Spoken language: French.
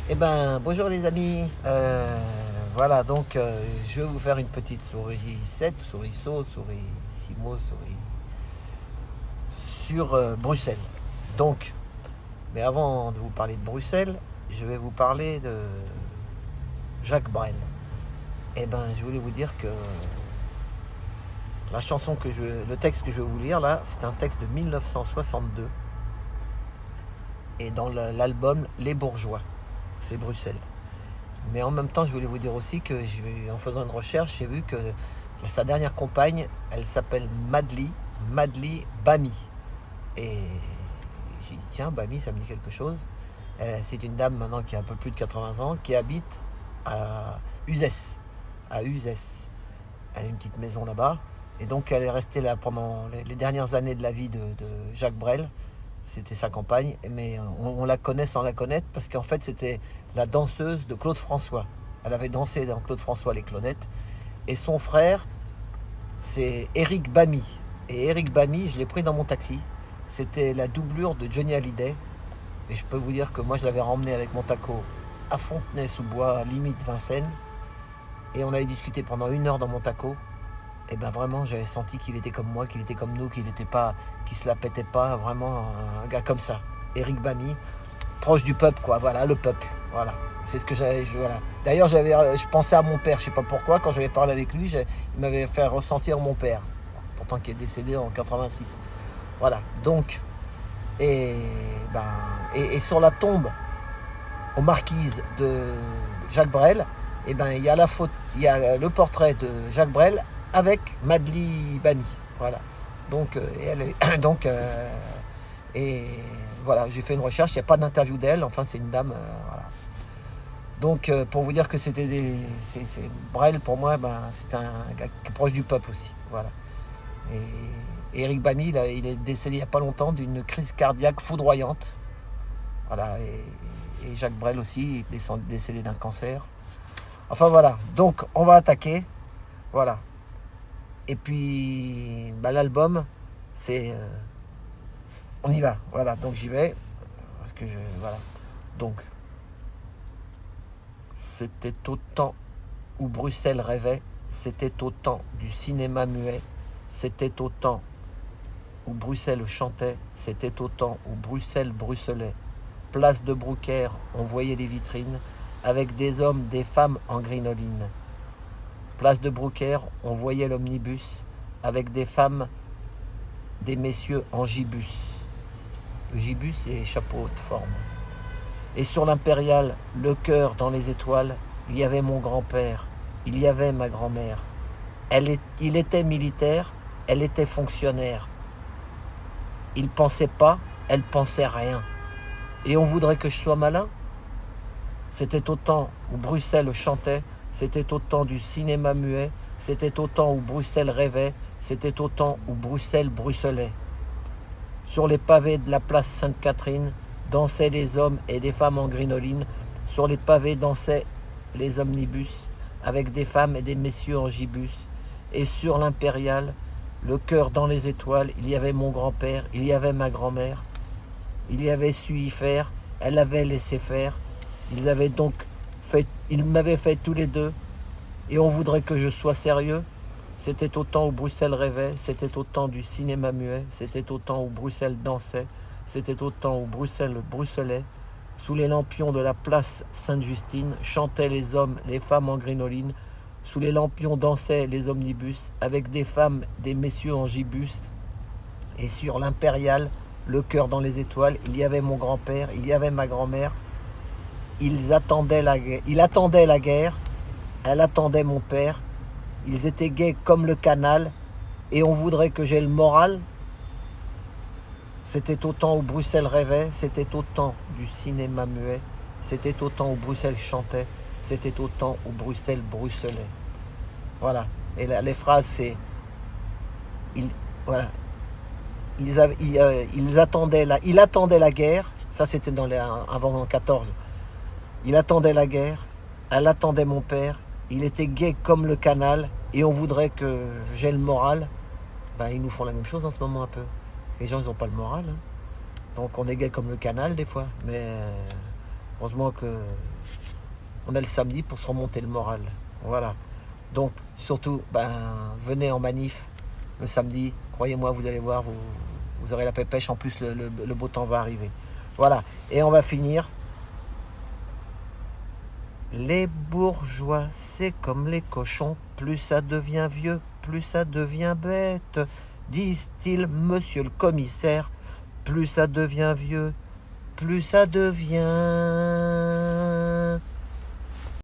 Eh ben, bonjour les amis. Voilà, donc je vais vous faire une petite souris 7, souris saute, souris Simo, souris sur Bruxelles. Donc, mais avant de vous parler de Bruxelles, je vais vous parler de Jacques Brel. Eh ben, je voulais vous dire que le texte que je vais vous lire là, c'est un texte de 1962 et dans l'album Les Bourgeois. C'est Bruxelles. Mais en même temps, je voulais vous dire aussi que en faisant une recherche, j'ai vu que sa dernière compagne, elle s'appelle Madly Bami. Et j'ai dit, tiens, Bami, ça me dit quelque chose. C'est une dame maintenant qui a un peu plus de 80 ans, qui habite à Uzès. À Uzès. Elle a une petite maison là-bas. Et donc, elle est restée là pendant les dernières années de la vie de Jacques Brel. C'était sa compagne, mais on la connaît sans la connaître parce qu'en fait c'était la danseuse de Claude François. Elle avait dansé dans Claude François les Clonettes. Et son frère, c'est Eric Bamy. Et Eric Bamy, je l'ai pris dans mon taxi. C'était la doublure de Johnny Hallyday. Et je peux vous dire que moi je l'avais remmené avec mon taco à Fontenay-sous-Bois, limite Vincennes. Et on avait discuté pendant 1 heure dans mon taco. Et ben vraiment j'avais senti qu'il était comme moi, qu'il était comme nous, qu'il se la pétait pas, vraiment un gars comme ça. Eric Bamy, proche du peuple quoi, voilà, le peuple, voilà. C'est ce que voilà. D'ailleurs je pensais à mon père, je sais pas pourquoi, quand j'avais parlé avec lui, il m'avait fait ressentir mon père, pourtant qui est décédé en 86. Voilà, donc, et, ben, et sur la tombe aux marquises de Jacques Brel, et ben il y a le portrait de Jacques Brel avec Madly Bamy. Voilà. Donc, et voilà, j'ai fait une recherche, il n'y a pas d'interview d'elle, enfin c'est une dame, voilà. Donc pour vous dire que c'est Brel pour moi, ben, c'est un gars qui est proche du peuple aussi, voilà. Et Eric Bamy, il est décédé il n'y a pas longtemps d'une crise cardiaque foudroyante, voilà. Et Jacques Brel aussi, il est décédé d'un cancer. Enfin voilà, donc on va attaquer, voilà. Et puis bah, l'album, c'est... on y va, voilà, donc j'y vais. Parce que je... Voilà. Donc, c'était au temps où Bruxelles rêvait, c'était au temps du cinéma muet, c'était au temps où Bruxelles chantait, c'était au temps où Bruxelles bruxelait. Place de Brouckère, on voyait des vitrines, avec des hommes, des femmes en grinoline. Place de Brouckère, on voyait l'omnibus, avec des femmes, des messieurs en gibus. Le gibus, c'est les chapeaux de forme. Et sur l'impériale, le cœur dans les étoiles, il y avait mon grand-père, il y avait ma grand-mère. Il était militaire, elle était fonctionnaire. Il pensait pas, elle pensait rien. Et on voudrait que je sois malin? C'était au temps où Bruxelles chantait, c'était au temps du cinéma muet, c'était au temps où Bruxelles rêvait, c'était au temps où Bruxelles bruxelait. Sur les pavés de la place Sainte-Catherine, dansaient des hommes et des femmes en grinoline. Sur les pavés dansaient les omnibus, avec des femmes et des messieurs en gibus. Et sur l'impériale, le cœur dans les étoiles, il y avait mon grand-père, il y avait ma grand-mère. Il y avait su y faire, elle avait laissé faire. Ils m'avaient fait tous les deux. Et on voudrait que je sois sérieux. C'était au temps où Bruxelles rêvait, c'était au temps du cinéma muet, c'était au temps où Bruxelles dansait, c'était au temps où Bruxelles bruxelait. Sous les lampions de la place Sainte-Justine, chantaient les hommes, les femmes en grinoline. Sous les lampions dansaient les omnibus, avec des femmes, des messieurs en gibus. Et sur l'impériale, le cœur dans les étoiles, il y avait mon grand-père, il y avait ma grand-mère. Il attendait la guerre, elle attendait mon père. Ils étaient gais comme le canal, et on voudrait que j'ai le moral. C'était au temps où Bruxelles rêvait, c'était au temps du cinéma muet, c'était au temps où Bruxelles chantait, c'était au temps où Bruxelles bruxelait. Voilà. Et là, les phrases, c'est... Voilà. Il attendait la guerre, ça c'était avant 14. Il attendait la guerre, elle attendait mon père, il était gai comme le canal, et on voudrait que j'ai le moral. Ben, ils nous font la même chose en ce moment un peu. Les gens, ils n'ont pas le moral. Hein. Donc on est gai comme le canal des fois. Mais Heureusement que on a le samedi pour se remonter le moral. Voilà. Donc, surtout, venez en manif le samedi. Croyez-moi, vous allez voir, vous aurez la pêche. En plus, le beau temps va arriver. Voilà. Et on va finir. Les bourgeois, c'est comme les cochons. Plus ça devient vieux, plus ça devient bête. Disent-ils, monsieur le commissaire. Plus ça devient vieux, plus ça devient